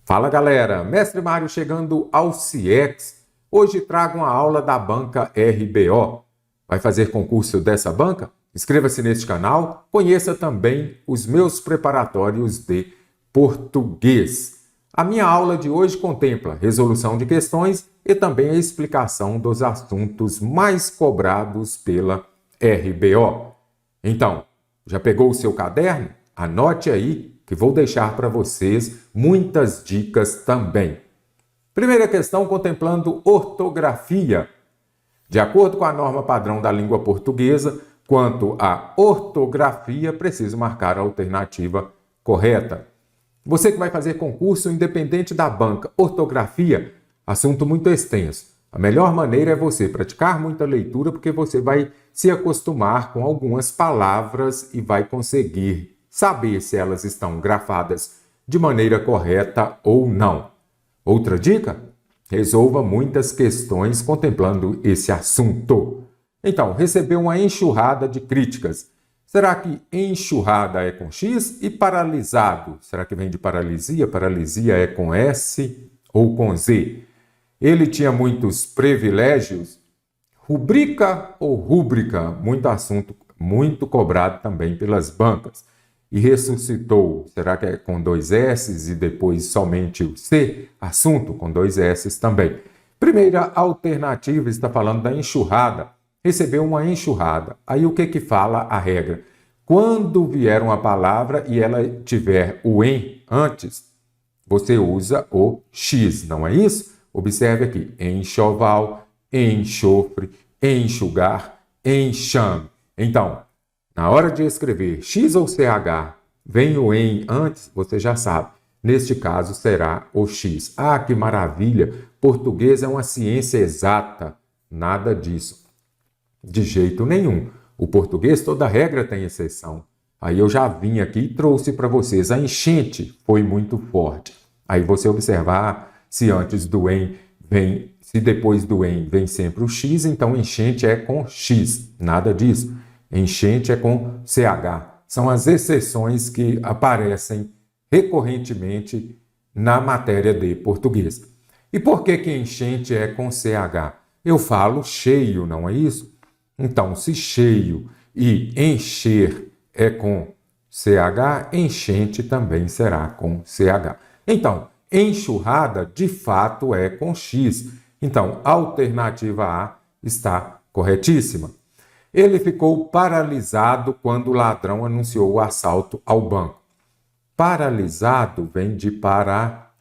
Fala galera, Mestre Mário chegando ao CIEX. Hoje trago uma aula da banca RBO. Vai fazer concurso dessa banca? Inscreva-se neste canal, conheça também os meus preparatórios de português. A minha aula de hoje contempla resolução de questões e também a explicação dos assuntos mais cobrados pela RBO. Então, já pegou o seu caderno? Anote aí que vou deixar para vocês muitas dicas também. Primeira questão contemplando ortografia. De acordo com a norma padrão da língua portuguesa, quanto à ortografia, preciso marcar a alternativa correta. Você que vai fazer concurso independente da banca, ortografia, assunto muito extenso. A melhor maneira é você praticar muita leitura, porque você vai se acostumar com algumas palavras e vai conseguir saber se elas estão grafadas de maneira correta ou não. Outra dica? Resolva muitas questões contemplando esse assunto. Então, recebeu uma enxurrada de críticas. Será que enxurrada é com X e paralisado? Será que vem de paralisia? Paralisia é com S ou com Z? Ele tinha muitos privilégios? Rubrica ou rúbrica? Muito assunto, muito cobrado também pelas bancas. E ressuscitou, será que é com 2 S e depois somente o C? Assunto com 2 S também. Primeira alternativa está falando da enxurrada. Recebeu uma enxurrada. Aí o que fala a regra? Quando vier uma palavra e ela tiver o em antes, você usa o X, não é isso? Observe aqui, enxoval, enxofre, enxugar, enxame. Então, na hora de escrever X ou CH, vem o em antes, você já sabe. Neste caso, será o X. Ah, que maravilha! Português é uma ciência exata. Nada disso. De jeito nenhum. O português, toda regra tem exceção. Aí eu já vim aqui e trouxe para vocês. A enchente foi muito forte. Aí você observar se antes do em vem, se depois do em vem sempre o X, então enchente é com X. Nada disso. Enchente é com CH. São as exceções que aparecem recorrentemente na matéria de português. E por que enchente é com CH? Eu falo cheio, não é isso? Então, se cheio e encher é com CH, enchente também será com CH. Então, enxurrada de fato é com X. Então, a alternativa A está corretíssima. Ele ficou paralisado quando o ladrão anunciou o assalto ao banco. Paralisado vem de paralisia.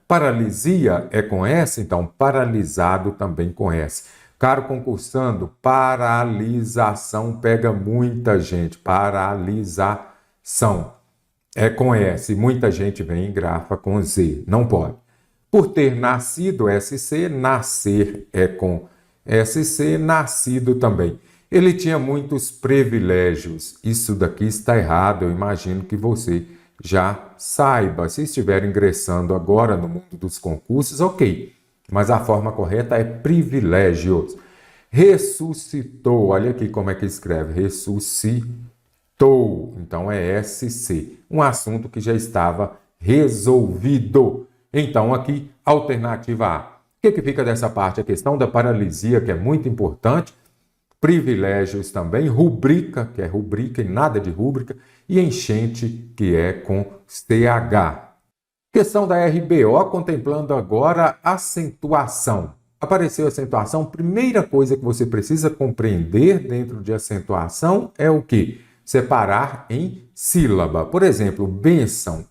Paralisia é com S, então paralisado também com S. Caro concursando, paralisação pega muita gente. Paralisação é com S. Muita gente vem em grafa com Z. Não pode. Por ter nascido SC, nascer é com SC, nascido também. Ele tinha muitos privilégios. Isso daqui está errado, eu imagino que você já saiba. Se estiver ingressando agora no mundo dos concursos, ok. Mas a forma correta é privilégios. Ressuscitou, olha aqui como é que escreve. Ressuscitou, então é SC. Um assunto que já estava resolvido. Então aqui, alternativa A. O que fica dessa parte? A questão da paralisia, que é muito importante. Privilégios também. Rubrica, que é rubrica e nada de rúbrica. E enchente, que é com CH. Questão da RBO, contemplando agora acentuação. Apareceu acentuação. Primeira coisa que você precisa compreender dentro de acentuação é o quê? Separar em sílaba. Por exemplo, bênção.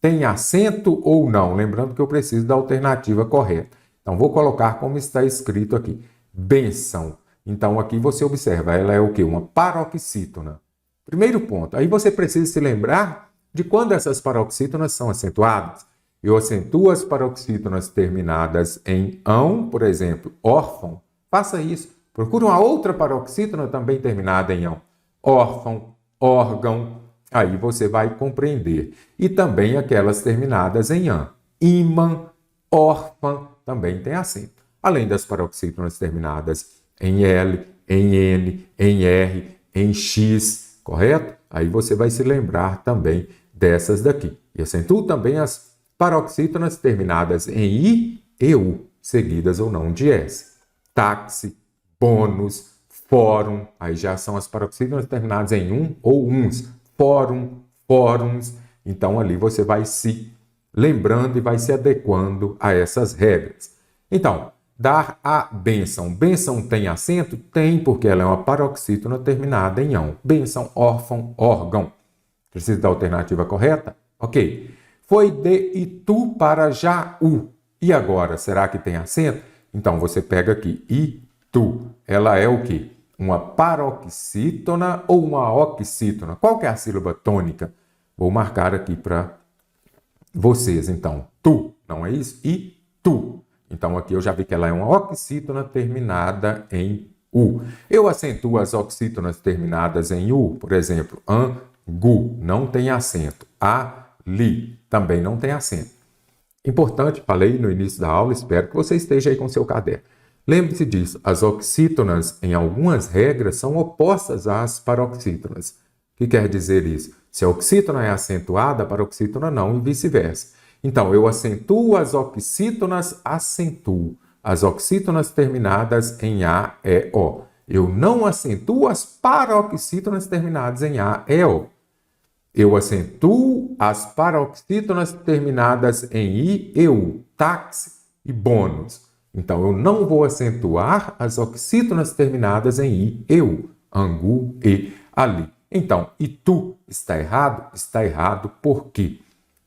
Tem acento ou não? Lembrando que eu preciso da alternativa correta. Então, vou colocar como está escrito aqui. Bênção. Então, aqui você observa, ela é o quê? Uma paroxítona. Primeiro ponto. Aí você precisa se lembrar de quando essas paroxítonas são acentuadas. Eu acentuo as paroxítonas terminadas em ão, por exemplo, órfão. Faça isso. Procure uma outra paroxítona também terminada em ão. Órfão, órgão. Aí você vai compreender. E também aquelas terminadas em an. Imã, órfã, também tem acento. Além das paroxítonas terminadas em L, em N, em R, em X, correto? Aí você vai se lembrar também dessas daqui. E acentuo também as paroxítonas terminadas em I e U, seguidas ou não de S. Táxi, bônus, fórum, aí já são as paroxítonas terminadas em um ou uns. Fórum, fóruns. Então ali você vai se lembrando e vai se adequando a essas regras. Então, dar a bênção. Bênção tem acento? Tem, porque ela é uma paroxítona terminada em ão. Bênção, órfão, órgão. Precisa da alternativa correta? Ok. Foi de Itu para Jaú. E agora, será que tem acento? Então, você pega aqui, Itu. Ela é o quê? Uma paroxítona ou uma oxítona? Qual que é a sílaba tônica? Vou marcar aqui para vocês. Então, tu, não é isso? Itu. Então, aqui eu já vi que ela é uma oxítona terminada em U. Eu acentuo as oxítonas terminadas em U, por exemplo, angu, não tem acento. Ali, também não tem acento. Importante, falei no início da aula, espero que você esteja aí com seu caderno. Lembre-se disso, as oxítonas, em algumas regras, são opostas às paroxítonas. O que quer dizer isso? Se a oxítona é acentuada, a paroxítona não, e vice-versa. Então, eu acentuo as oxítonas, acentuo as oxítonas terminadas em A, E, O. Eu não acentuo as paroxítonas terminadas em A, E, O. Eu acentuo as paroxítonas terminadas em I, E, U, táxi e bônus. Então, eu não vou acentuar as oxítonas terminadas em I, E, U, angu e ali. Então, Itu está errado? Está errado por quê?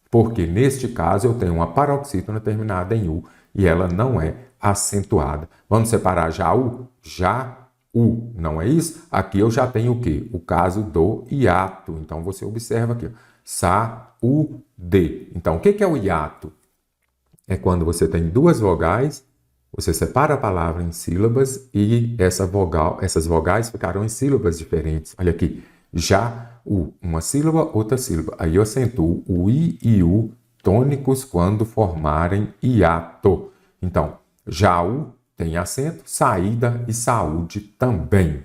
Porque, neste caso, eu tenho uma paroxítona terminada em U e ela não é acentuada. Vamos separar Jaú? Já-U, não é isso? Aqui eu já tenho o quê? O caso do hiato. Então, você observa aqui. Sa-U-D. Então, o que é o hiato? É quando você tem duas vogais, você separa a palavra em sílabas e essas vogais ficarão em sílabas diferentes. Olha aqui. Já-U, uma sílaba, outra sílaba. Aí eu acentuo o I e U tônicos quando formarem hiato. Então, já-U tem acento, saída e saúde também.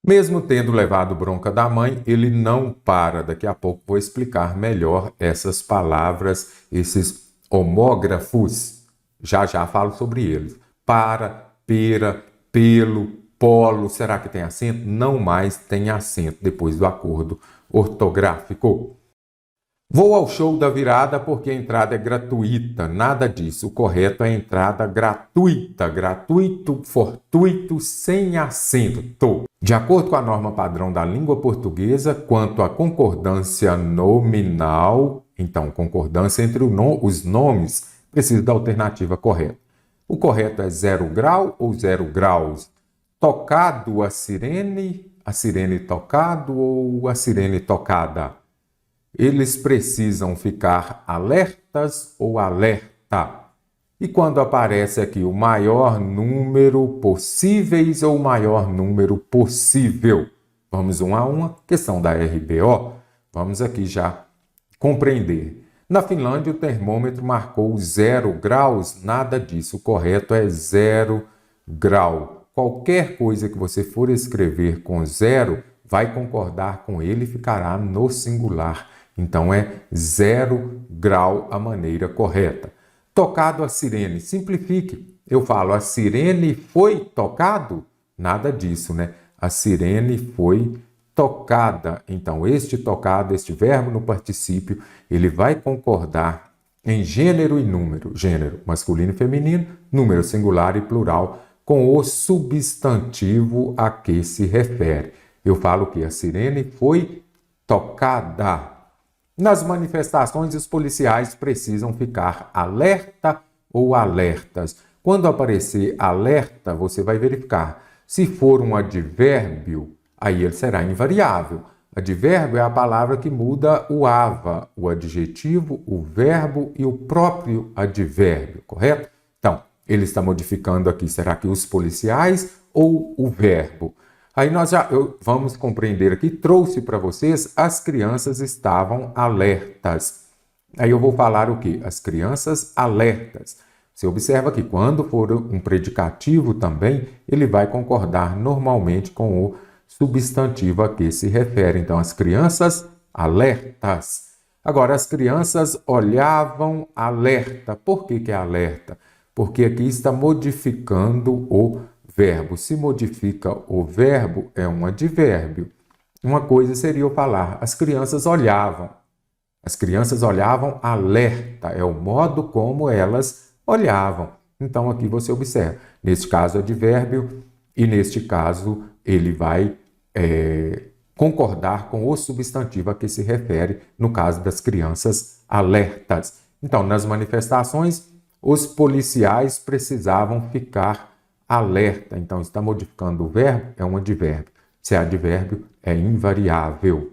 Mesmo tendo levado bronca da mãe, ele não para. Daqui a pouco vou explicar melhor essas palavras, esses homógrafos. Já falo sobre eles. Para, pera, pelo, polo, será que tem acento? Não mais tem acento depois do acordo ortográfico. Vou ao show da virada porque a entrada é gratuita. Nada disso. O correto é a entrada gratuita. Gratuito, fortuito, sem acento. De acordo com a norma padrão da língua portuguesa, quanto à concordância nominal, então, concordância entre os nomes, precisa da alternativa correta. O correto é 0 grau ou 0 graus? Tocado a sirene tocado ou a sirene tocada? Eles precisam ficar alertas ou alerta? E quando aparece aqui o maior número possíveis ou o maior número possível? Vamos uma a uma, questão da RBO. Vamos aqui já compreender. Na Finlândia, o termômetro marcou 0 graus, nada disso. O correto é 0 grau. Qualquer coisa que você for escrever com 0, vai concordar com ele e ficará no singular. Então, é 0 grau a maneira correta. Tocado a sirene. Simplifique. Eu falo, a sirene foi tocado? Nada disso, né? A sirene foi tocada. Então, este tocado, este verbo no particípio, ele vai concordar em gênero e número. Gênero masculino e feminino, número singular e plural, com o substantivo a que se refere. Eu falo que a sirene foi tocada. Nas manifestações, os policiais precisam ficar alerta ou alertas. Quando aparecer alerta, você vai verificar. Se for um advérbio, aí ele será invariável. Advérbio é a palavra que muda o ava, o adjetivo, o verbo e o próprio advérbio, correto? Então, ele está modificando aqui, será que os policiais ou o verbo? Aí nós vamos compreender aqui, trouxe para vocês, as crianças estavam alertas. Aí eu vou falar o quê? As crianças alertas. Você observa que quando for um predicativo também, ele vai concordar normalmente com o substantivo a que se refere. Então, as crianças alertas. Agora, as crianças olhavam alerta. Por que é alerta? Porque aqui está modificando o verbo. Se modifica o verbo, é um advérbio. Uma coisa seria eu falar, as crianças olhavam. As crianças olhavam alerta, é o modo como elas olhavam. Então, aqui você observa, neste caso, advérbio, e neste caso, ele vai concordar com o substantivo a que se refere, no caso das crianças alertas. Então, nas manifestações, os policiais precisavam ficar alerta. Então, está modificando o verbo, é um advérbio. Se é advérbio, é invariável.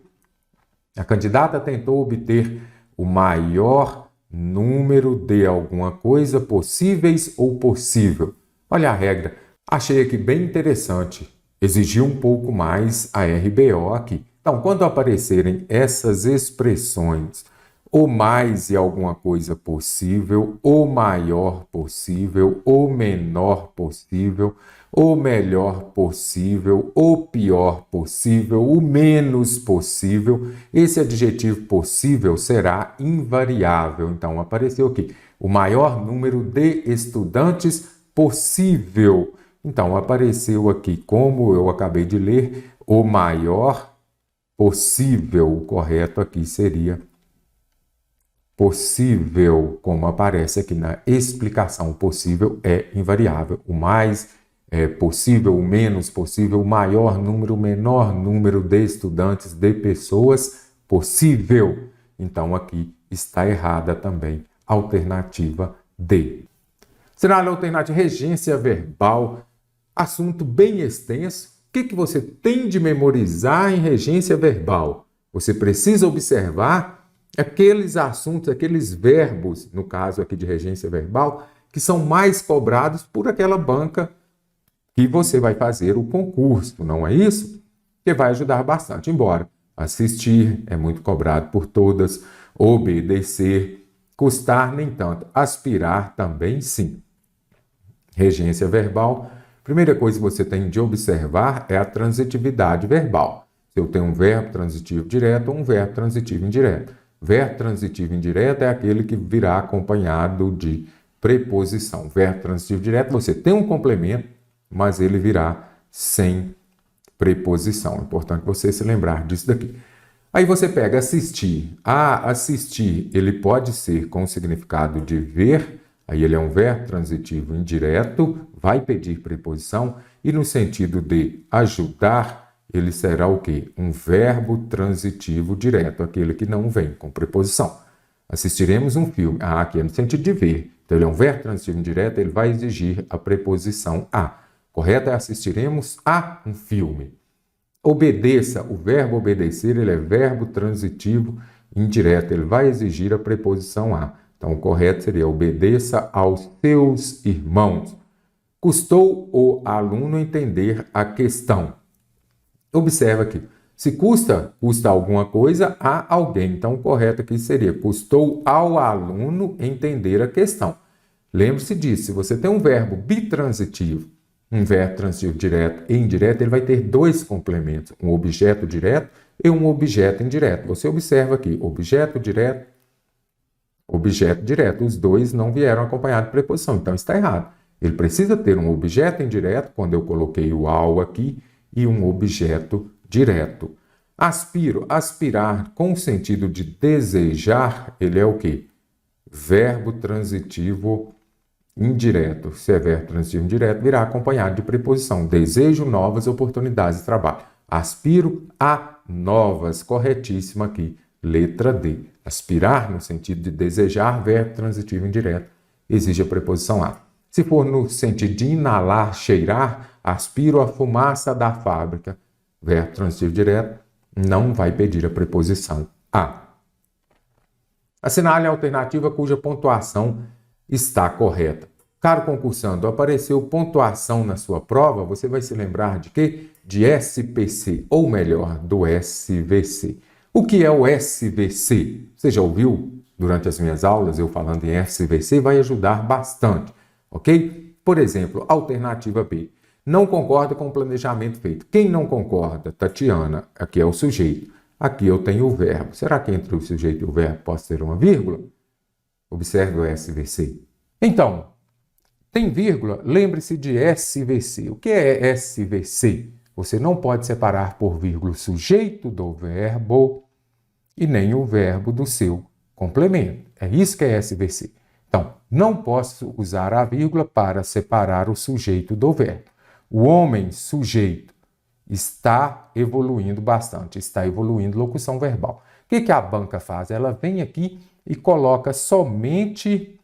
A candidata tentou obter o maior número de alguma coisa possíveis ou possível. Olha a regra. Achei aqui bem interessante. Exigiu um pouco mais a RBO aqui. Então, quando aparecerem essas expressões, o mais e alguma coisa possível, o maior possível, o menor possível, o melhor possível, o pior possível, o menos possível, esse adjetivo possível será invariável. Então, apareceu aqui o maior número de estudantes possível. Então, apareceu aqui, como eu acabei de ler, o maior possível. O correto aqui seria possível, como aparece aqui na explicação. Possível é invariável. O mais possível, o menos possível, o maior número, o menor número de estudantes, de pessoas, possível. Então, aqui está errada também a alternativa D. Cenário alternativo, regência verbal, assunto bem extenso. O que você tem de memorizar em regência verbal? Você precisa observar aqueles assuntos, aqueles verbos, no caso aqui de regência verbal, que são mais cobrados por aquela banca que você vai fazer o concurso, não é isso? Que vai ajudar bastante, embora assistir é muito cobrado por todas, obedecer, custar nem tanto, aspirar também sim. Regência verbal, primeira coisa que você tem de observar é a transitividade verbal. Se eu tenho um verbo transitivo direto ou um verbo transitivo indireto. Verbo transitivo indireto é aquele que virá acompanhado de preposição. Verbo transitivo direto, você tem um complemento, mas ele virá sem preposição. É importante você se lembrar disso daqui. Aí você pega assistir. Assistir, ele pode ser com o significado de ver, aí ele é um verbo transitivo indireto, vai pedir preposição, e no sentido de ajudar, ele será o quê? Um verbo transitivo direto, aquele que não vem com preposição. Assistiremos um filme. Aqui é no sentido de ver. Então, ele é um verbo transitivo indireto, ele vai exigir a preposição a. Correto é assistiremos a um filme. Obedeça. O verbo obedecer, ele é verbo transitivo indireto, ele vai exigir a preposição a. Então, o correto seria obedeça aos seus irmãos. Custou o aluno entender a questão. Observa aqui. Se custa alguma coisa a alguém. Então, o correto aqui seria custou ao aluno entender a questão. Lembre-se disso. Se você tem um verbo bitransitivo, um verbo transitivo direto e indireto, ele vai ter dois complementos. Um objeto direto e um objeto indireto. Você observa aqui. Objeto direto. Os dois não vieram acompanhados de preposição. Então, está errado. Ele precisa ter um objeto indireto, quando eu coloquei o ao aqui, e um objeto direto. Aspiro, aspirar com o sentido de desejar, ele é o quê? Verbo transitivo indireto. Se é verbo transitivo indireto, virá acompanhado de preposição. Desejo novas oportunidades de trabalho. Aspiro a novas. Corretíssima aqui. Letra D. Aspirar no sentido de desejar, verbo transitivo indireto, exige a preposição a. Se for no sentido de inalar, cheirar, aspiro a fumaça da fábrica. Verbo transitivo direto não vai pedir a preposição a. Assinale a alternativa cuja pontuação está correta. Caro concursando, apareceu pontuação na sua prova, você vai se lembrar de quê? De SPC, ou melhor, do SVC. O que é o SVC? Você já ouviu durante as minhas aulas eu falando em SVC? Vai ajudar bastante. Ok? Por exemplo, alternativa B. Não concorda com o planejamento feito. Quem não concorda? Tatiana, aqui é o sujeito. aqui eu tenho o verbo. Será que entre o sujeito e o verbo posso ter uma vírgula? Observe o SVC. Então, tem vírgula, lembre-se de SVC. O que é SVC? Você não pode separar por vírgula o sujeito do verbo e nem o verbo do seu complemento. É isso que é SVC. Então, não posso usar a vírgula para separar o sujeito do verbo. O homem, sujeito, está evoluindo bastante, está evoluindo locução verbal. O que a banca faz? Ela vem aqui e coloca somente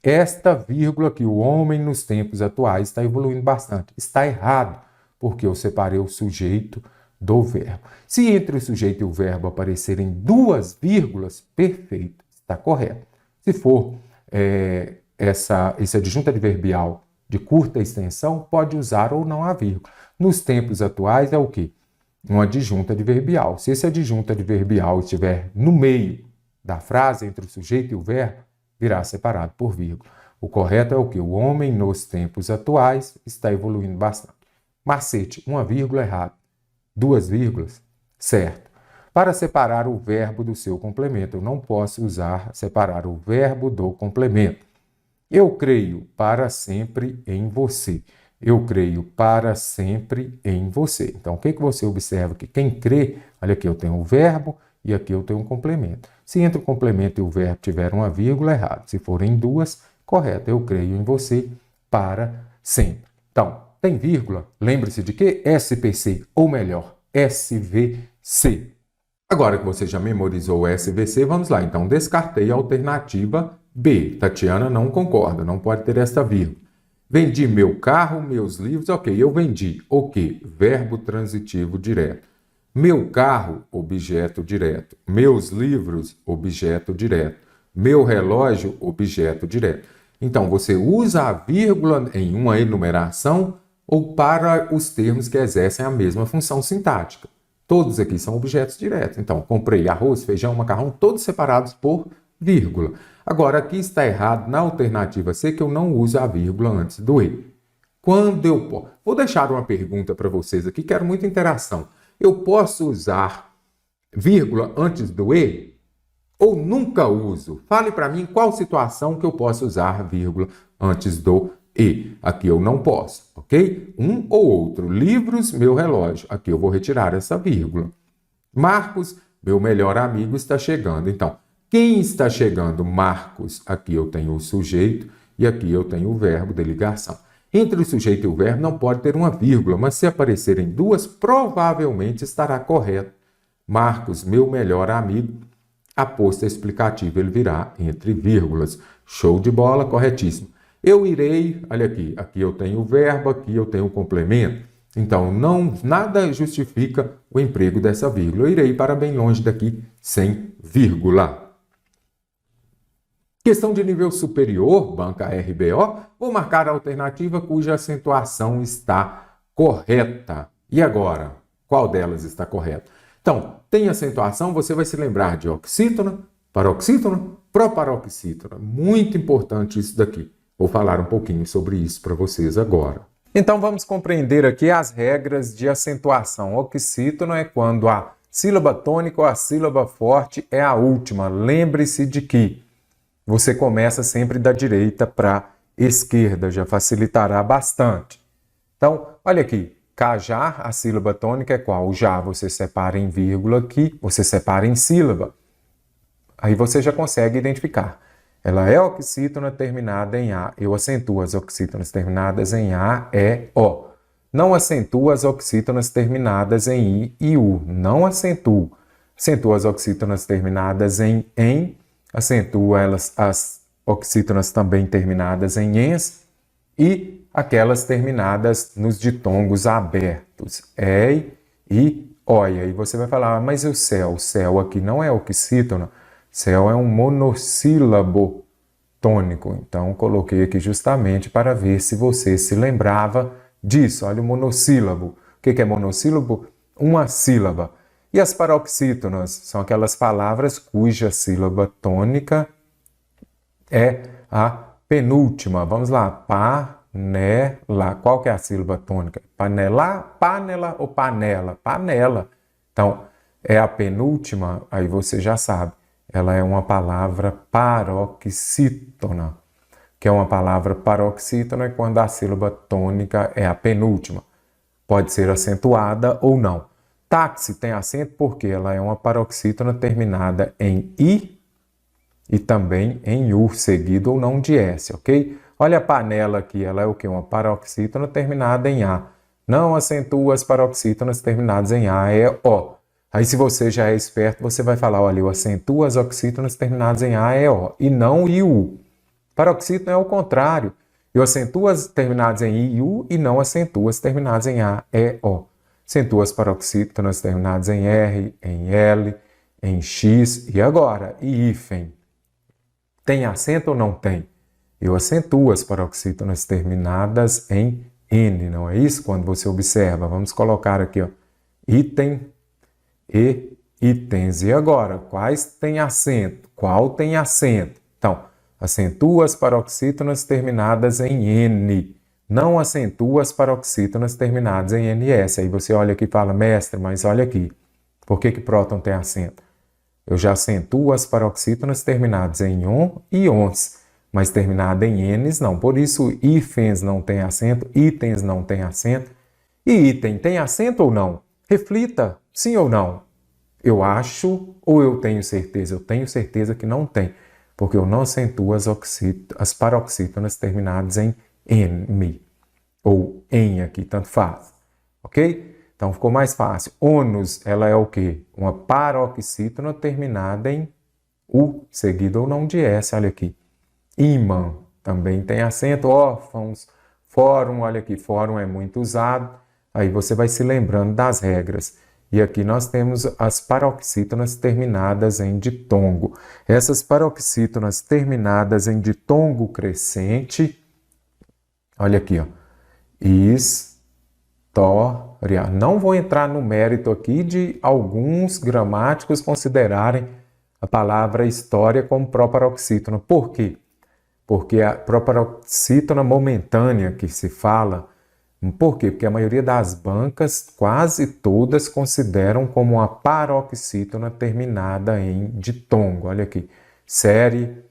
esta vírgula que o homem nos tempos atuais está evoluindo bastante. Está errado, porque eu separei o sujeito do verbo. Se entre o sujeito e o verbo aparecerem duas vírgulas, perfeito, está correto. Se for essa adjunta adverbial de curta extensão, pode usar ou não a vírgula. Nos tempos atuais é o quê? Uma adjunta adverbial. Se esse adjunta adverbial estiver no meio da frase, entre o sujeito e o verbo, virá separado por vírgula. O correto é o quê? O homem nos tempos atuais está evoluindo bastante. Macete, uma vírgula errada. Duas vírgulas, certo. Para separar o verbo do seu complemento, eu não posso separar o verbo do complemento. Eu creio para sempre em você. Eu creio para sempre em você. Então, o que você observa aqui? Quem crê, olha aqui, eu tenho o verbo e aqui eu tenho um complemento. Se entre o complemento e o verbo tiver uma vírgula, errado. Se forem duas, correto. Eu creio em você para sempre. Então, tem vírgula, lembre-se de que? SPC, ou melhor, SVC. Agora que você já memorizou o SVC, vamos lá. Então, descartei a alternativa B. Tatiana não concorda, não pode ter esta vírgula. Vendi meu carro, meus livros, ok, eu vendi. O quê? Verbo transitivo direto. Meu carro, objeto direto. Meus livros, objeto direto. Meu relógio, objeto direto. Então, você usa a vírgula em uma enumeração ou para os termos que exercem a mesma função sintática. Todos aqui são objetos diretos. Então, comprei arroz, feijão, macarrão, todos separados por vírgula. Agora, aqui está errado na alternativa C que eu não uso a vírgula antes do E. Quando eu posso? Vou deixar uma pergunta para vocês aqui, quero muita interação. Eu posso usar vírgula antes do E? Ou nunca uso? Fale para mim qual situação que eu posso usar vírgula antes do E. Aqui eu não posso, ok? Um ou outro. Livros, meu relógio. Aqui eu vou retirar essa vírgula. Marcos, meu melhor amigo, está chegando. Então, quem está chegando? Marcos. Aqui eu tenho o sujeito e aqui eu tenho o verbo de ligação. Entre o sujeito e o verbo não pode ter uma vírgula, mas se aparecerem duas, provavelmente estará correto. Marcos, meu melhor amigo. A posta explicativa ele virá entre vírgulas. Show de bola, corretíssimo. Eu irei, olha aqui eu tenho o verbo, aqui eu tenho o complemento. Então, nada justifica o emprego dessa vírgula. Eu irei para bem longe daqui sem vírgula. Questão de nível superior, banca RBO, vou marcar a alternativa cuja acentuação está correta. E agora, qual delas está correta? Então, tem acentuação, você vai se lembrar de oxítona, paroxítona, proparoxítona. Muito importante isso daqui. Vou falar um pouquinho sobre isso para vocês agora. Então, vamos compreender aqui as regras de acentuação. Oxítona é quando a sílaba tônica ou a sílaba forte é a última. Lembre-se de que você começa sempre da direita para a esquerda, já facilitará bastante. Então, olha aqui, cajar, a sílaba tônica é qual? O já você separa em vírgula aqui, você separa em sílaba. Aí você já consegue identificar. Ela é oxítona terminada em A. Eu acentuo as oxítonas terminadas em A, E, O. Não acentuo as oxítonas terminadas em I e U. Não acentuo. Acentuo as oxítonas terminadas em acentuo as oxítonas também terminadas em ens e aquelas terminadas nos ditongos abertos, ei e oi. Aí você vai falar, mas o céu? O céu aqui não é oxítona, céu é um monossílabo tônico. Então, coloquei aqui justamente para ver se você se lembrava disso. Olha o monossílabo. O que é monossílabo? Uma sílaba. E as paroxítonas são aquelas palavras cuja sílaba tônica é a penúltima. Vamos lá. Panela. Qual que é a sílaba tônica? Panela, panela ou panela? Panela. Então, é a penúltima, aí você já sabe. Ela é uma palavra paroxítona, que é uma palavra paroxítona quando a sílaba tônica é a penúltima. Pode ser acentuada ou não. Táxi tem acento porque ela é uma paroxítona terminada em I e também em U, seguido ou não de S, ok? Olha a panela aqui, ela é o quê? Uma paroxítona terminada em A. Não acentua as paroxítonas terminadas em A, é O. Aí se você já é esperto, você vai falar, olha, eu acentuo as oxítonas terminadas em A, é O, e não I, U. Paroxítona é o contrário. Eu acentuo as terminadas em I e U e não acentuo as terminadas em A, E, O. Acentuo as paroxítonas terminadas em R, em L, em X e agora, e hífen. Tem acento ou não tem? Eu acentuo as paroxítonas terminadas em N, não é isso? Quando você observa, vamos colocar aqui, ó, item e itens. E agora, quais têm acento? Qual tem acento? Então, acentua as paroxítonas terminadas em N. Não acentua as paroxítonas terminadas em NS. Aí você olha aqui e fala, mestre, mas olha aqui. Por que próton tem acento? Eu já acentuo as paroxítonas terminadas em on e ons, mas terminada em Ns não. Por isso, hífens não tem acento, itens não tem acento. E item tem acento ou não? Reflita, sim ou não? Eu acho ou eu tenho certeza? Eu tenho certeza que não tem, porque eu não acentuo as paroxítonas terminadas em M, ou em aqui, tanto faz. Ok? Então ficou mais fácil. Ônus, ela é o quê? Uma paroxítona terminada em U, seguida ou não de S, olha aqui. Ímã, também tem acento. Órfãos, fórum, olha aqui, fórum é muito usado. Aí você vai se lembrando das regras. E aqui nós temos as paroxítonas terminadas em ditongo. Essas paroxítonas terminadas em ditongo crescente, olha aqui, ó. História. Não vou entrar no mérito aqui de alguns gramáticos considerarem a palavra história como proparoxítona. Por quê? Porque a proparoxítona momentânea que se fala, por quê? Porque a maioria das bancas, quase todas, consideram como uma paroxítona terminada em ditongo. Olha aqui, série,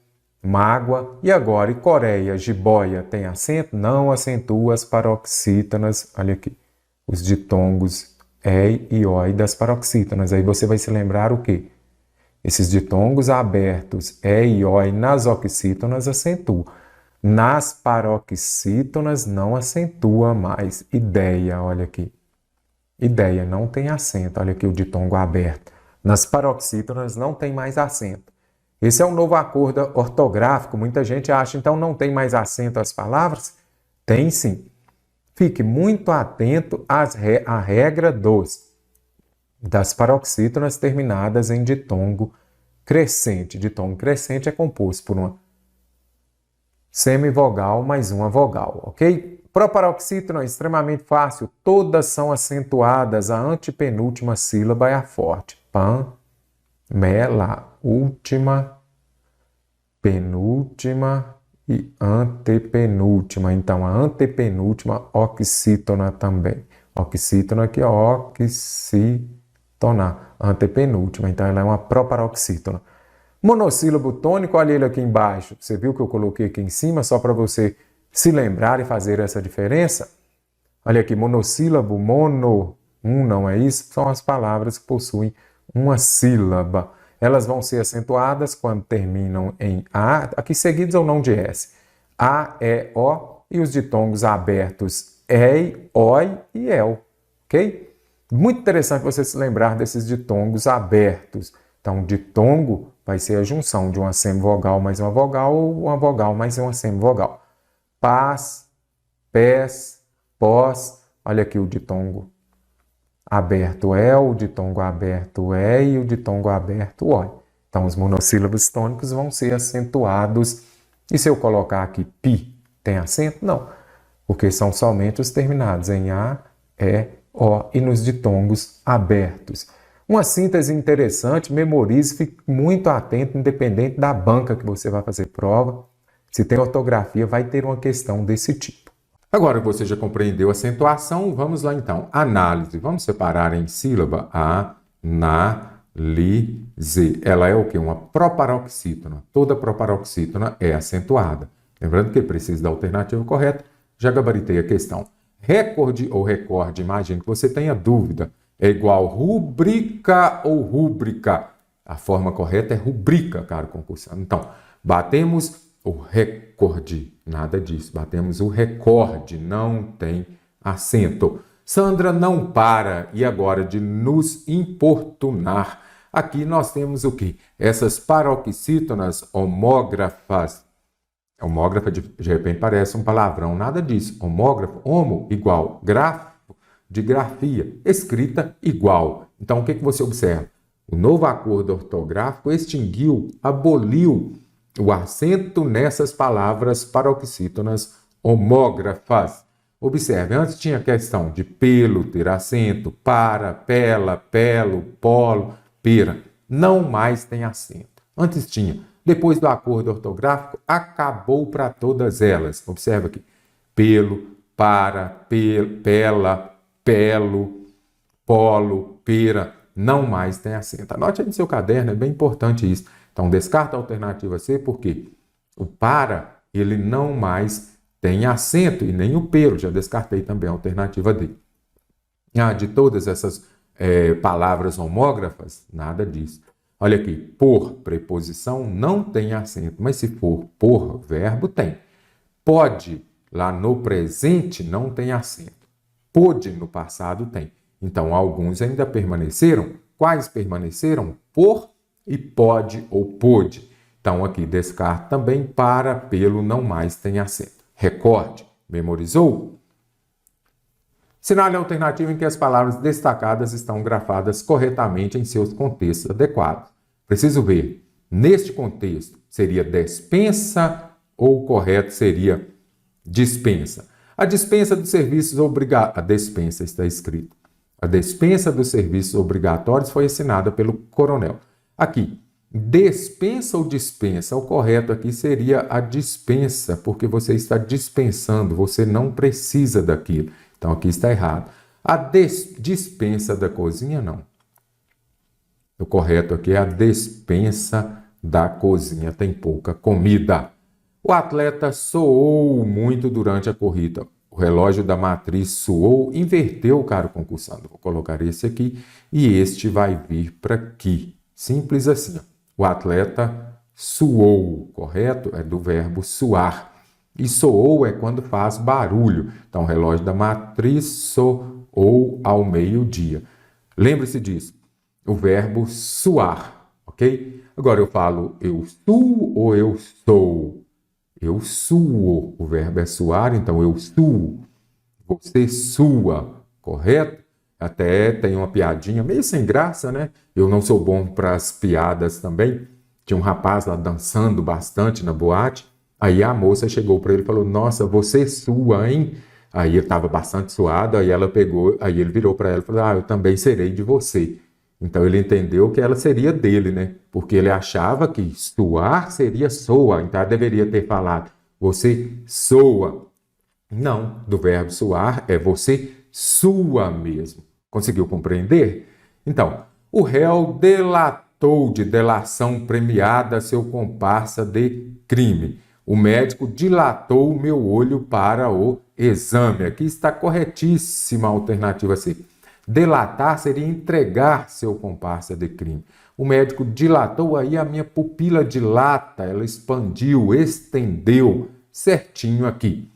mágoa, e agora, e Coreia, jiboia, tem acento? Não acentua as paroxítonas, olha aqui, os ditongos E e O das paroxítonas. Aí você vai se lembrar o quê? Esses ditongos abertos E e O nas oxítonas acentua. Nas paroxítonas não acentua mais. Ideia, olha aqui. Ideia, não tem acento. Olha aqui o ditongo aberto. Nas paroxítonas não tem mais acento. Esse é um novo acordo ortográfico. Muita gente acha, então, não tem mais acento as palavras? Tem sim. Fique muito atento à regra das paroxítonas terminadas em ditongo crescente. Ditongo crescente é composto por uma semivogal mais uma vogal, ok? Proparoxítona é extremamente fácil, todas são acentuadas, a antepenúltima sílaba é a forte. Pan, mela, última, penúltima e antepenúltima. Então, a antepenúltima, oxítona também. Oxítona aqui, oxítona, antepenúltima. Então, ela é uma proparoxítona. Monossílabo tônico, olha ele aqui embaixo. Você viu que eu coloquei aqui em cima só para você se lembrar e fazer essa diferença? Olha aqui, monossílabo, não é isso? São as palavras que possuem uma sílaba. Elas vão ser acentuadas quando terminam em A, aqui seguidos ou não de S. A, E, O e os ditongos abertos EI, OI e EL, ok? Muito interessante você se lembrar desses ditongos abertos. Então, ditongo vai ser a junção de uma semivogal mais uma vogal ou uma vogal mais uma semivogal. Pás, pés, pós, olha aqui o ditongo aberto o ditongo aberto e o ditongo aberto oi. Então, os monossílabos tônicos vão ser acentuados. E se eu colocar aqui pi, tem acento? Não, porque são somente os terminados em A, E, O e nos ditongos abertos. Uma síntese interessante, memorize, fique muito atento, independente da banca que você vai fazer prova. Se tem ortografia, vai ter uma questão desse tipo. Agora que você já compreendeu a acentuação, vamos lá então. Análise. Vamos separar em sílaba a Ela é o quê? Uma proparoxítona. Toda proparoxítona é acentuada. Lembrando que precisa da alternativa correta. Já gabaritei a questão. Recorde ou recorde, imagino que você tenha dúvida. É igual rúbrica ou rúbrica? A forma correta é rubrica, caro concursado. Então, batemos o recorde. Nada disso. Batemos o recorde. Não tem acento. Sandra não para, e agora, de nos importunar. Aqui nós temos o quê? Essas paroxítonas homógrafas. Homógrafa, de repente, parece um palavrão. Nada disso. Homógrafo, homo, igual. Grafo, de grafia. Escrita, igual. Então, o que você observa? O novo acordo ortográfico extinguiu, aboliu o acento nessas palavras paroxítonas homógrafas. Observe, antes tinha a questão de pelo ter acento, para, pela, pelo, polo, pera. Não mais tem acento. Antes tinha. Depois do acordo ortográfico, acabou para todas elas. Observe aqui. Pelo, para, pela, pelo, polo, pera. Não mais tem acento. Anote aí no seu caderno, é bem importante isso. Então, descarta a alternativa C, porque o para, ele não mais tem acento, e nem o pelo. Já descartei também a alternativa D. De todas essas palavras homógrafas, nada disso. Olha aqui, por preposição não tem acento, mas se for por verbo, tem. Pode, lá no presente, não tem acento. Pôde, no passado, tem. Então, alguns ainda permaneceram. Quais permaneceram? Por e pode ou pôde. Então, aqui descarta também para, pelo, não mais tem acento. Recorde. Memorizou? Sinale a alternativa em que as palavras destacadas estão grafadas corretamente em seus contextos adequados. Preciso ver. Neste contexto, seria despensa ou o correto seria dispensa? A dispensa dos serviços obrigatórios. A dispensa está escrito. A dispensa dos serviços obrigatórios foi assinada pelo coronel. Aqui, dispensa ou dispensa? O correto aqui seria a dispensa, porque você está dispensando, você não precisa daquilo. Então, aqui está errado. A dispensa da cozinha, não. O correto aqui é a despensa da cozinha, tem pouca comida. O atleta suou muito durante a corrida. O relógio da matriz suou, inverteu, caro concursado. Vou colocar esse aqui e este vai vir para aqui. Simples assim. O atleta suou, correto? É do verbo suar. E soou é quando faz barulho. Então, o relógio da matriz soou ao meio-dia. Lembre-se disso. O verbo suar, ok? Agora eu falo eu suo ou eu sou? Eu suo. O verbo é suar, então eu suo. Você sua, correto? Até tem uma piadinha meio sem graça, né? Eu não sou bom para as piadas também. Tinha um rapaz lá dançando bastante na boate. Aí a moça chegou para ele e falou, nossa, você sua, hein? Aí ele estava bastante suado, aí ela pegou, aí ele virou para ela e falou, eu também serei de você. Então ele entendeu que ela seria dele, né? Porque ele achava que suar seria soa, então ela deveria ter falado, você soa. Não, do verbo suar é você sua mesmo. Conseguiu compreender? Então, o réu delatou de delação premiada seu comparsa de crime. O médico dilatou o meu olho para o exame. Aqui está corretíssima a alternativa C. Delatar seria entregar seu comparsa de crime. O médico dilatou, aí a minha pupila dilata, ela expandiu, estendeu, certinho aqui.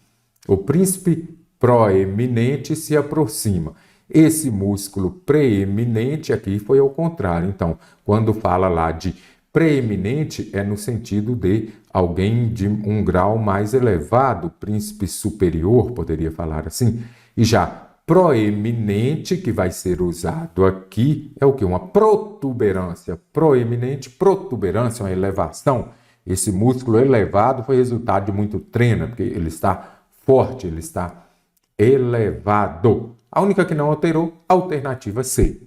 O príncipe proeminente se aproxima. Esse músculo preeminente aqui foi ao contrário. Então, quando fala lá de preeminente, é no sentido de alguém de um grau mais elevado, príncipe superior, poderia falar assim. E já proeminente, que vai ser usado aqui, é o quê? Uma protuberância. Proeminente, protuberância, uma elevação. Esse músculo elevado foi resultado de muito treino, porque ele está forte, ele está elevado. A única que não alterou, alternativa C.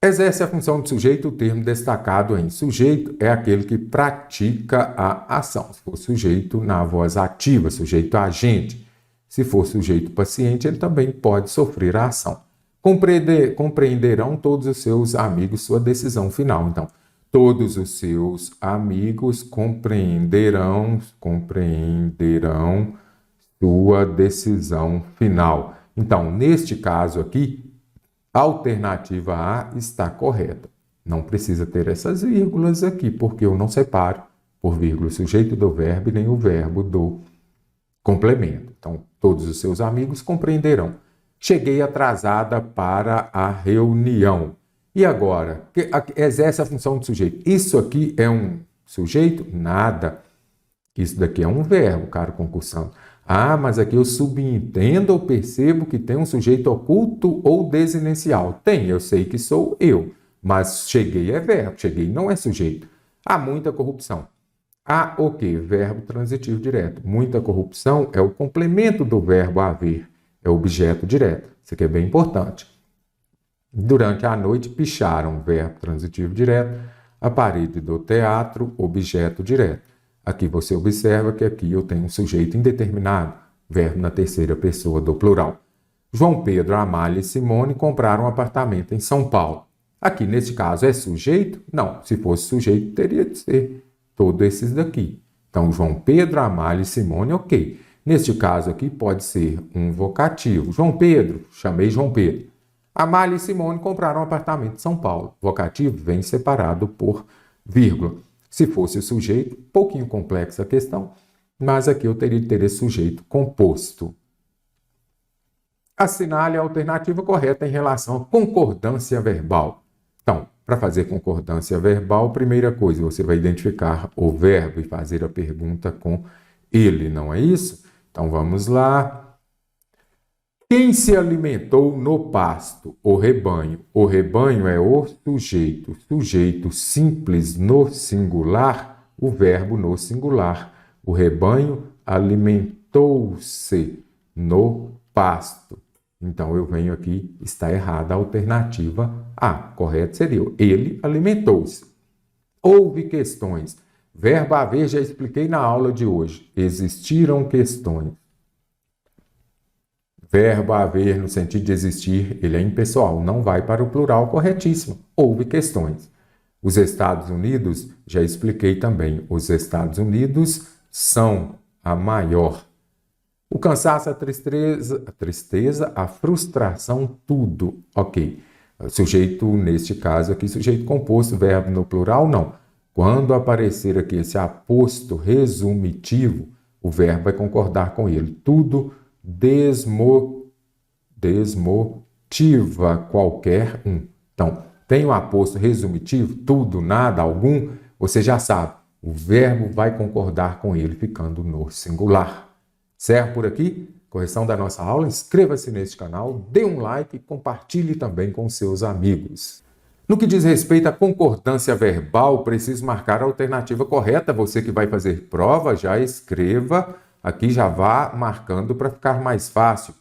Exerce a função de sujeito o termo destacado em sujeito é aquele que pratica a ação. Se for sujeito na voz ativa, sujeito agente. Se for sujeito paciente, ele também pode sofrer a ação. compreenderão todos os seus amigos sua decisão final. Então, todos os seus amigos compreenderão sua decisão final. Então, neste caso aqui, a alternativa A está correta. Não precisa ter essas vírgulas aqui, porque eu não separo por vírgula o sujeito do verbo e nem o verbo do complemento. Então, todos os seus amigos compreenderão. Cheguei atrasada para a reunião. E agora? Exerce a função do sujeito. Isso aqui é um sujeito? Nada. Isso daqui é um verbo, caro concursando. Ah, mas aqui eu subentendo ou percebo que tem um sujeito oculto ou desinencial. Tem, eu sei que sou eu. Mas cheguei é verbo, cheguei não é sujeito. Há muita corrupção. Há o quê? Verbo transitivo direto. Muita corrupção é o complemento do verbo haver. É objeto direto. Isso aqui é bem importante. Durante a noite, picharam, verbo transitivo direto. A parede do teatro, objeto direto. Aqui você observa que aqui eu tenho um sujeito indeterminado, verbo na terceira pessoa do plural. João Pedro, Amália e Simone compraram um apartamento em São Paulo. Aqui, neste caso, é sujeito? Não, se fosse sujeito, teria de ser todos esses daqui. Então, João Pedro, Amália e Simone, ok. Neste caso aqui, pode ser um vocativo. João Pedro, chamei João Pedro. Amália e Simone compraram um apartamento em São Paulo. Vocativo vem separado por vírgula. Se fosse o sujeito, pouquinho complexa a questão, mas aqui eu teria de ter esse sujeito composto. Assinale a alternativa correta em relação à concordância verbal. Então, para fazer concordância verbal, primeira coisa, você vai identificar o verbo e fazer a pergunta com ele, não é isso? Então, vamos lá. Quem se alimentou no pasto? O rebanho. O rebanho é o sujeito. Sujeito simples no singular, o verbo no singular. O rebanho alimentou-se no pasto. Então, eu venho aqui, está errada a alternativa A. Correto seria ele alimentou-se. Houve questões. Verbo haver já expliquei na aula de hoje. Existiram questões. Verbo haver, no sentido de existir, ele é impessoal, não vai para o plural, corretíssimo. Houve questões. Os Estados Unidos, já expliquei também, os Estados Unidos são a maior. O cansaço, a tristeza, a frustração, tudo. Ok. Sujeito, neste caso aqui, sujeito composto, verbo no plural, não. Quando aparecer aqui esse aposto resumitivo, o verbo vai concordar com ele. Tudo desmotiva qualquer um. Então, tem o aposto resumitivo, tudo, nada, algum, você já sabe. O verbo vai concordar com ele, ficando no singular. Certo por aqui? Correção da nossa aula. Inscreva-se neste canal, dê um like e compartilhe também com seus amigos. No que diz respeito à concordância verbal, preciso marcar a alternativa correta. Você que vai fazer prova, já escreva. Aqui já vá marcando para ficar mais fácil.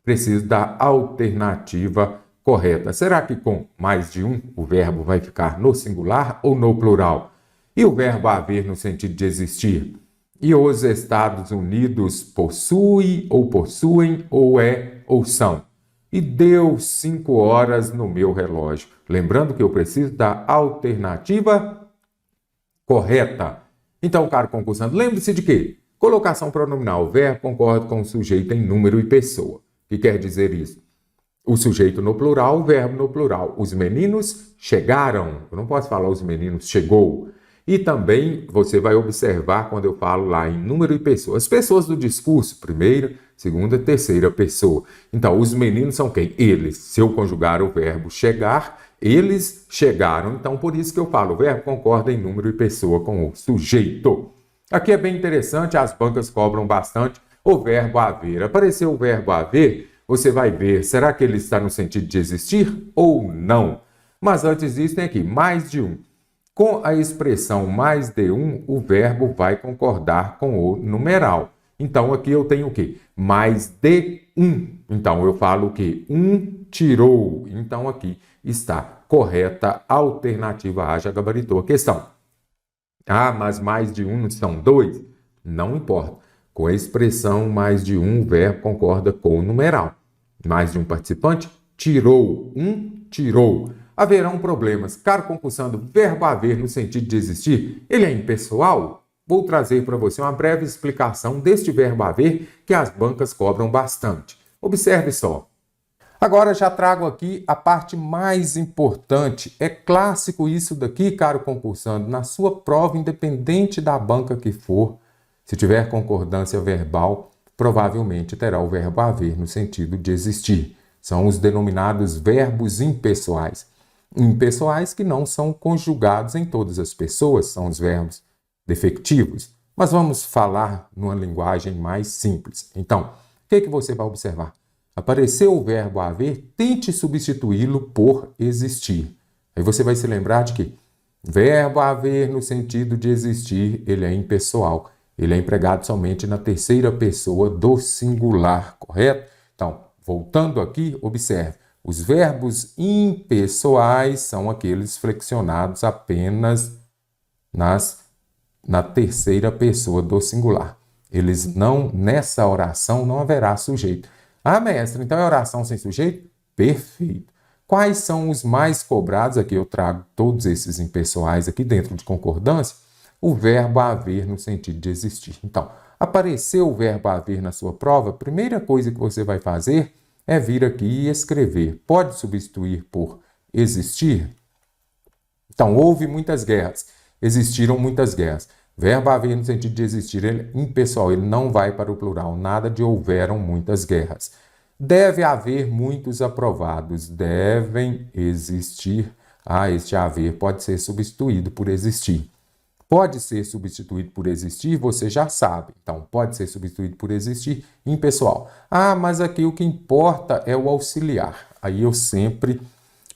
Preciso da alternativa correta. Será que com mais de um o verbo vai ficar no singular ou no plural? E o verbo haver no sentido de existir? E os Estados Unidos possui ou possuem ou é ou são? E deu 5 horas no meu relógio. Lembrando que eu preciso da alternativa correta. Então, caro concursando, lembre-se de quê? Colocação pronominal, verbo concorda com o sujeito em número e pessoa. O que quer dizer isso? O sujeito no plural, o verbo no plural. Os meninos chegaram. Eu não posso falar os meninos chegou. E também você vai observar quando eu falo lá em número e pessoa. As pessoas do discurso, primeira, segunda, terceira pessoa. Então, os meninos são quem? Eles. Se eu conjugar o verbo chegar, eles chegaram. Então, por isso que eu falo, o verbo concorda em número e pessoa com o sujeito. Aqui é bem interessante, as bancas cobram bastante o verbo haver. Apareceu o verbo haver, você vai ver, será que ele está no sentido de existir ou não? Mas antes disso tem aqui, mais de um. Com a expressão mais de um, o verbo vai concordar com o numeral. Então, aqui eu tenho o quê? Mais de um. Então, eu falo o quê? Um tirou. Então, aqui está correta a alternativa A, já gabaritou a questão. Ah, mas mais de um são 2? Não importa. Com a expressão mais de um, o verbo concorda com o numeral. Mais de um participante? tirou, tirou. Haverão problemas. Caro concursando, verbo haver no sentido de existir, ele é impessoal? Vou trazer para você uma breve explicação deste verbo haver que as bancas cobram bastante. Observe só. Agora já trago aqui a parte mais importante. É clássico isso daqui, caro concursando, na sua prova, independente da banca que for, se tiver concordância verbal, provavelmente terá o verbo haver no sentido de existir. São os denominados verbos impessoais. Impessoais que não são conjugados em todas as pessoas, são os verbos defectivos. Mas vamos falar numa linguagem mais simples. Então, o que você vai observar? Apareceu o verbo haver, tente substituí-lo por existir. Aí você vai se lembrar de que verbo haver no sentido de existir, ele é impessoal. Ele é empregado somente na terceira pessoa do singular, correto? Então, voltando aqui, observe. Os verbos impessoais são aqueles flexionados apenas na terceira pessoa do singular. Eles não, nessa oração, não haverá sujeito. Ah, mestre, então é oração sem sujeito? Perfeito. Quais são os mais cobrados? Aqui eu trago todos esses impessoais aqui dentro de concordância. O verbo haver no sentido de existir. Então, apareceu o verbo haver na sua prova, a primeira coisa que você vai fazer é vir aqui e escrever. Pode substituir por existir? Então, houve muitas guerras. Existiram muitas guerras. Verbo haver no sentido de existir, ele é impessoal, ele não vai para o plural. Nada de houveram muitas guerras. Deve haver muitos aprovados. Devem existir. Este haver pode ser substituído por existir. Pode ser substituído por existir, você já sabe. Então, pode ser substituído por existir, impessoal. Mas aqui o que importa é o auxiliar. Aí eu sempre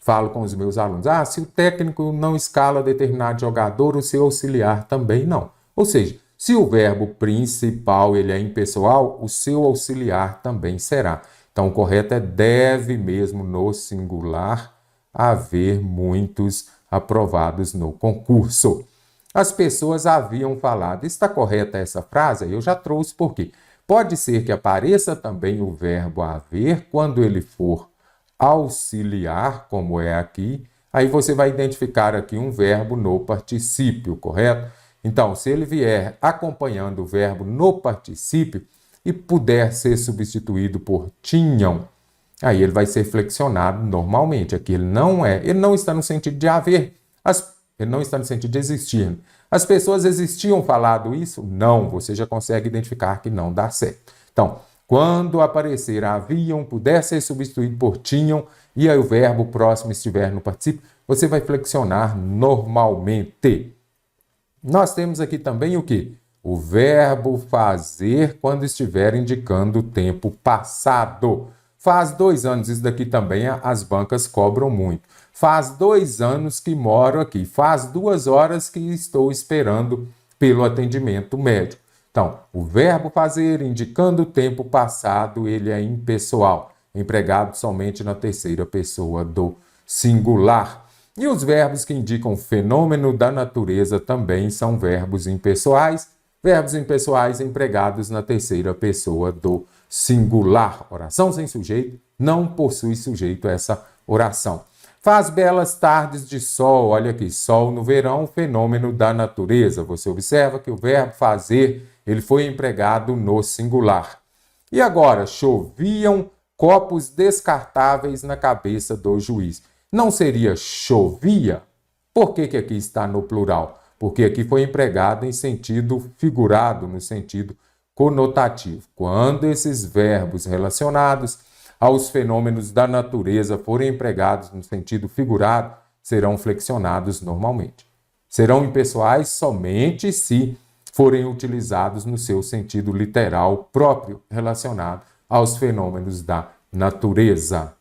falo com os meus alunos, se o técnico não escala determinado jogador, o seu auxiliar também não. Ou seja, se o verbo principal ele é impessoal, o seu auxiliar também será. Então, o correto é deve mesmo no singular haver muitos aprovados no concurso. As pessoas haviam falado. Está correta essa frase? Eu já trouxe por quê? Pode ser que apareça também o verbo haver quando ele for auxiliar, como é aqui. Aí você vai identificar aqui um verbo no particípio, correto? Então, se ele vier acompanhando o verbo no particípio e puder ser substituído por tinham, aí ele vai ser flexionado normalmente. Aqui ele não está no sentido de haver, ele não está no sentido de existir. As pessoas existiam falado isso? Não, você já consegue identificar que não dá certo. Então, quando aparecer haviam, puder ser substituído por tinham, e aí o verbo próximo estiver no particípio, você vai flexionar normalmente. Nós temos aqui também o quê? O verbo fazer quando estiver indicando o tempo passado. Faz 2 anos, isso daqui também as bancas cobram muito. Faz 2 anos que moro aqui. Faz 2 horas que estou esperando pelo atendimento médico. Então, o verbo fazer indicando o tempo passado, ele é impessoal, empregado somente na terceira pessoa do singular. E os verbos que indicam fenômeno da natureza também são verbos impessoais empregados na terceira pessoa do singular. Oração sem sujeito, não possui sujeito essa oração. Faz belas tardes de sol, olha aqui, sol no verão, fenômeno da natureza. Você observa que o verbo fazer, ele foi empregado no singular. E agora, choviam copos descartáveis na cabeça do juiz. Não seria chovia? Por que aqui está no plural? Porque aqui foi empregado em sentido figurado, no sentido conotativo. Quando esses verbos relacionados aos fenômenos da natureza forem empregados no sentido figurado, serão flexionados normalmente. Serão impessoais somente se forem utilizados no seu sentido literal próprio, relacionado aos fenômenos da natureza.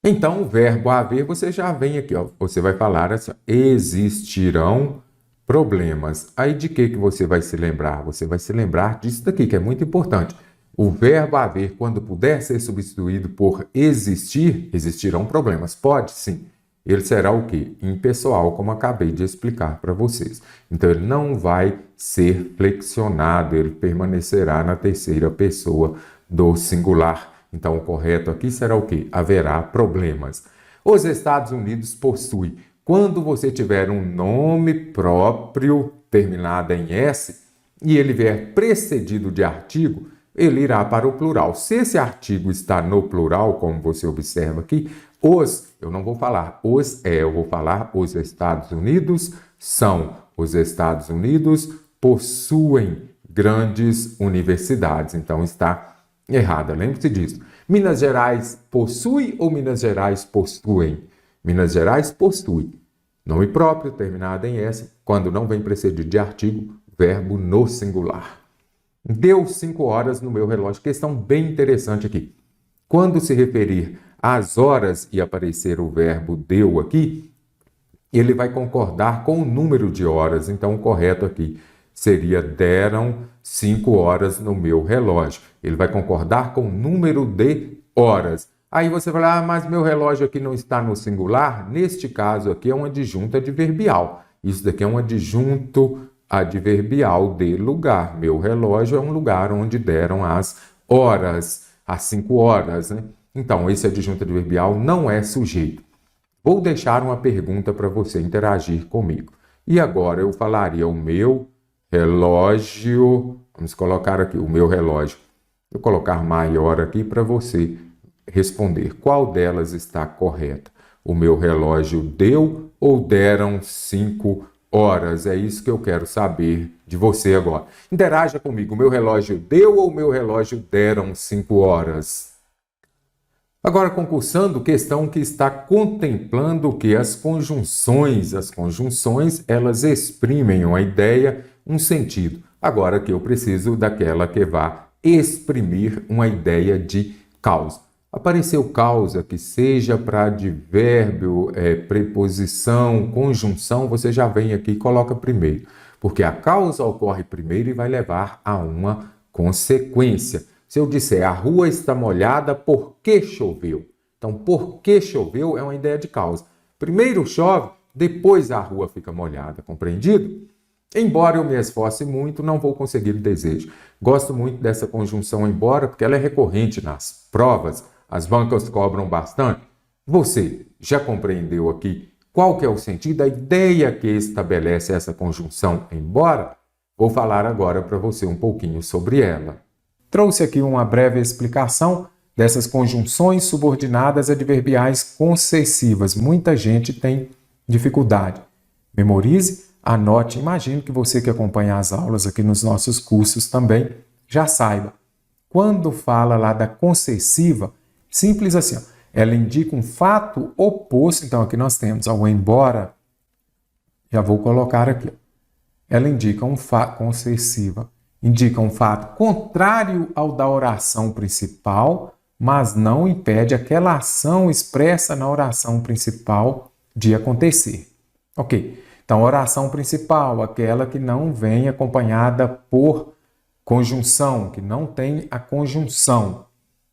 Então, o verbo haver, você já vem aqui, você vai falar assim, existirão problemas. Aí de que você vai se lembrar? Você vai se lembrar disso daqui, que é muito importante. O verbo haver, quando puder ser substituído por existir, existirão problemas. Pode, sim. Ele será o quê? Impessoal, como acabei de explicar para vocês. Então, ele não vai ser flexionado, ele permanecerá na terceira pessoa do singular. Então, o correto aqui será o quê? Haverá problemas. Os Estados Unidos possuem. Quando você tiver um nome próprio terminado em S e ele vier precedido de artigo, ele irá para o plural. Se esse artigo está no plural, como você observa aqui, eu não vou falar eu vou falar os Estados Unidos são. Os Estados Unidos possuem grandes universidades. Então está errada, lembre-se disso. Minas Gerais possui ou Minas Gerais possuem? Minas Gerais possui. Nome próprio terminado em S, quando não vem precedido de artigo, verbo no singular. Deu 5 horas no meu relógio. Questão bem interessante aqui. Quando se referir às horas e aparecer o verbo deu aqui, ele vai concordar com o número de horas. Então, o correto aqui seria deram 5 horas no meu relógio. Ele vai concordar com o número de horas. Aí você vai falar, mas meu relógio aqui não está no singular? Neste caso aqui é um adjunto adverbial. Isso daqui é um adjunto adverbial de lugar. Meu relógio é um lugar onde deram as horas, as 5 horas, né? Então, esse adjunto adverbial não é sujeito. Vou deixar uma pergunta para você interagir comigo. E agora eu falaria o meu relógio, vamos colocar aqui o meu relógio. Vou colocar maior aqui para você responder qual delas está correta. O meu relógio deu ou deram 5 horas? É isso que eu quero saber de você agora. Interaja comigo. O meu relógio deu ou o meu relógio deram 5 horas? Agora, concursando, questão que está contemplando o que? As conjunções. As conjunções, elas exprimem uma ideia, um sentido. Agora que eu preciso daquela que vá exprimir uma ideia de causa. Apareceu causa, que seja para advérbio, preposição, conjunção, você já vem aqui e coloca primeiro. Porque a causa ocorre primeiro e vai levar a uma consequência. Se eu disser, a rua está molhada porque choveu. Então, porque choveu é uma ideia de causa. Primeiro chove, depois a rua fica molhada, compreendido? Embora eu me esforce muito, não vou conseguir o desejo. Gosto muito dessa conjunção embora, porque ela é recorrente nas provas. As bancas cobram bastante. Você já compreendeu aqui qual que é o sentido, a ideia que estabelece essa conjunção embora? Vou falar agora para você um pouquinho sobre ela. Trouxe aqui uma breve explicação dessas conjunções subordinadas adverbiais concessivas. Muita gente tem dificuldade. Memorize, anote. Imagino que você que acompanha as aulas aqui nos nossos cursos também já saiba. Quando fala lá da concessiva, simples assim, ó, ela indica um fato oposto. Então, aqui nós temos ao embora. Já vou colocar aqui. Ela indica um fato concessiva. Indica um fato contrário ao da oração principal, mas não impede aquela ação expressa na oração principal de acontecer. Ok. Então, oração principal, aquela que não vem acompanhada por conjunção, que não tem a conjunção.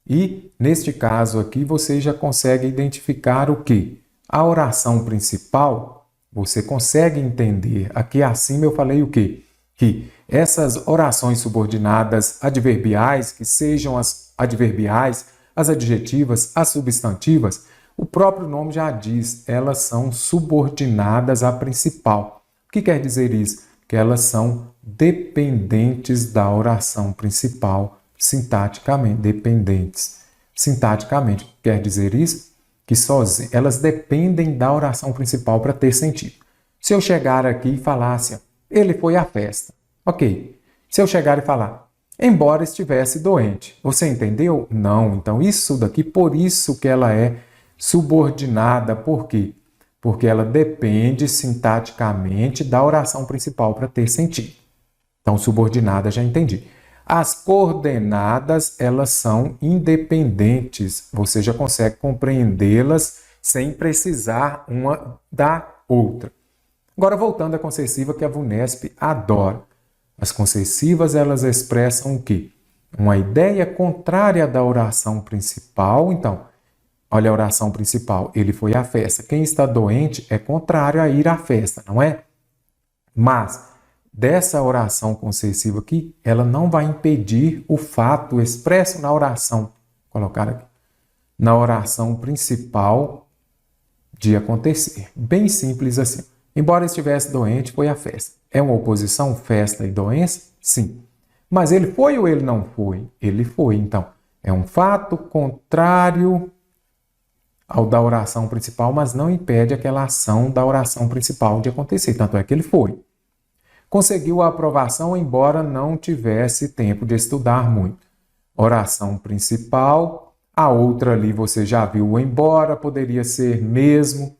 E, neste caso aqui, você já consegue identificar o quê? A oração principal, você consegue entender. Aqui acima eu falei o quê? Que essas orações subordinadas adverbiais, que sejam as adverbiais, as adjetivas, as substantivas, o próprio nome já diz, elas são subordinadas à principal. O que quer dizer isso? Que elas são dependentes da oração principal, sintaticamente, dependentes. Sintaticamente, quer dizer isso? Que elas dependem da oração principal para ter sentido. Se eu chegar aqui e falar assim, ele foi à festa. Ok. Se eu chegar e falar, embora estivesse doente. Você entendeu? Não. Então, isso daqui, por isso que ela é subordinada. Por quê? Porque ela depende sintaticamente da oração principal para ter sentido. Então, subordinada, já entendi. As coordenadas, elas são independentes. Você já consegue compreendê-las sem precisar uma da outra. Agora, voltando à concessiva que a VUNESP adora. As concessivas, elas expressam o quê? Uma ideia contrária da oração principal. Então, olha a oração principal, ele foi à festa. Quem está doente é contrário a ir à festa, não é? Mas, dessa oração concessiva aqui, ela não vai impedir o fato expresso na oração colocar aqui. Na oração principal de acontecer. Bem simples assim. Embora estivesse doente, foi a festa. É uma oposição, festa e doença? Sim. Mas ele foi ou ele não foi? Ele foi. Então, é um fato contrário ao da oração principal, mas não impede aquela ação da oração principal de acontecer. Tanto é que ele foi. Conseguiu a aprovação, embora não tivesse tempo de estudar muito. Oração principal, a outra ali você já viu, embora, poderia ser mesmo.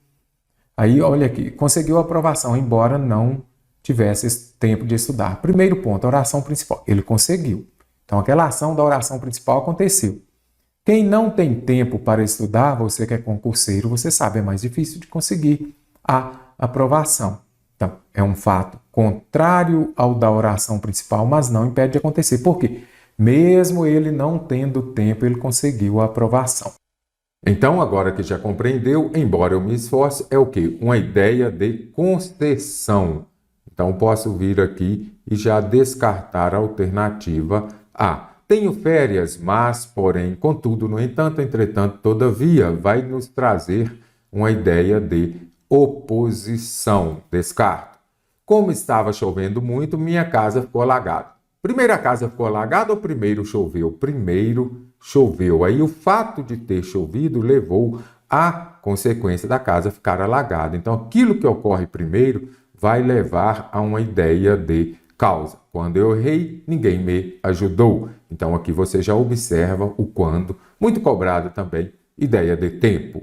Aí, olha aqui, conseguiu a aprovação, embora não tivesse tempo de estudar. Primeiro ponto, oração principal. Ele conseguiu. Então, aquela ação da oração principal aconteceu. Quem não tem tempo para estudar, você que é concurseiro, você sabe, é mais difícil de conseguir a aprovação. Então, é um fato contrário ao da oração principal, mas não impede de acontecer. Por quê? Mesmo ele não tendo tempo, ele conseguiu a aprovação. Então, agora que já compreendeu, embora eu me esforce, é o quê? Uma ideia de concessão. Então, posso vir aqui e já descartar a alternativa A. Tenho férias, mas, porém, contudo, no entanto, entretanto, todavia, vai nos trazer uma ideia de oposição. Descarto. Como estava chovendo muito, minha casa ficou alagada. Primeiro a casa ficou alagada ou primeiro choveu? Primeiro choveu. Aí o fato de ter chovido levou à consequência da casa ficar alagada. Então, aquilo que ocorre primeiro vai levar a uma ideia de causa. Quando eu errei, ninguém me ajudou. Então, aqui você já observa o quando, muito cobrado também, ideia de tempo.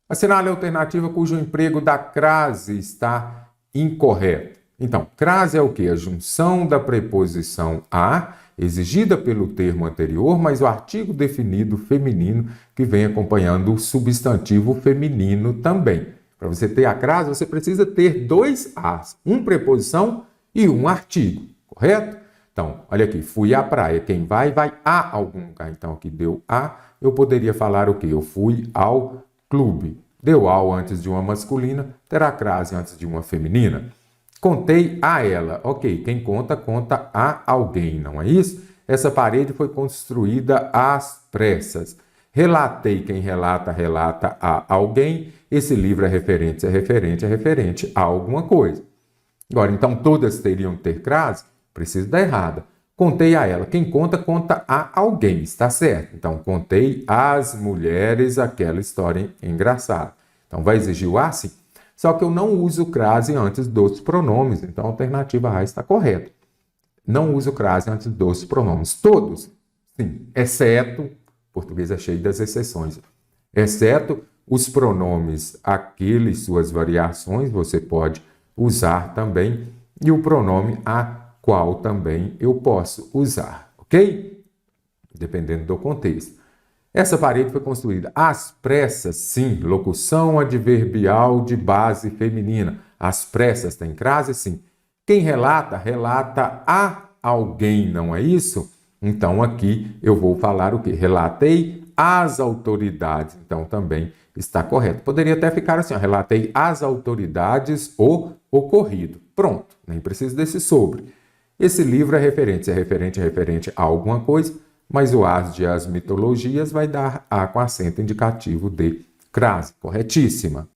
Assinale a alternativa cujo emprego da crase está incorreto. Então, crase é o quê? A junção da preposição a, exigida pelo termo anterior, mas o artigo definido feminino que vem acompanhando o substantivo feminino também. Para você ter a crase, você precisa ter dois as, uma preposição e um artigo, correto? Então, olha aqui, fui à praia. Quem vai, vai a algum lugar. Então, aqui deu a, eu poderia falar o quê? Eu fui ao clube. Deu ao antes de uma masculina, terá crase antes de uma feminina. Contei a ela. Ok, quem conta, conta a alguém, não é isso? Essa parede foi construída às pressas. Relatei, quem relata, relata a alguém. Esse livro é referente a alguma coisa. Agora, então, todas teriam que ter crase? Preciso da errada. Contei a ela. Quem conta, conta a alguém, está certo? Então, contei às mulheres aquela história engraçada. Então, vai exigir o a, sim. Só que eu não uso crase antes dos pronomes, então a alternativa A está correta. Não uso crase antes dos pronomes. Todos, sim, exceto, português é cheio das exceções, exceto os pronomes aqueles, suas variações, você pode usar também, e o pronome a qual também eu posso usar, ok? Dependendo do contexto. Essa parede foi construída às pressas, sim, locução adverbial de base feminina. Às pressas tem crase, sim. Quem relata, relata a alguém, não é isso? Então aqui eu vou falar o quê? Relatei às autoridades, então também está correto. Poderia até ficar assim, ó, relatei às autoridades o ocorrido. Pronto, nem preciso desse sobre. Esse livro é referente a alguma coisa, mas o as de as mitologias vai dar a com acento indicativo de crase. Corretíssima.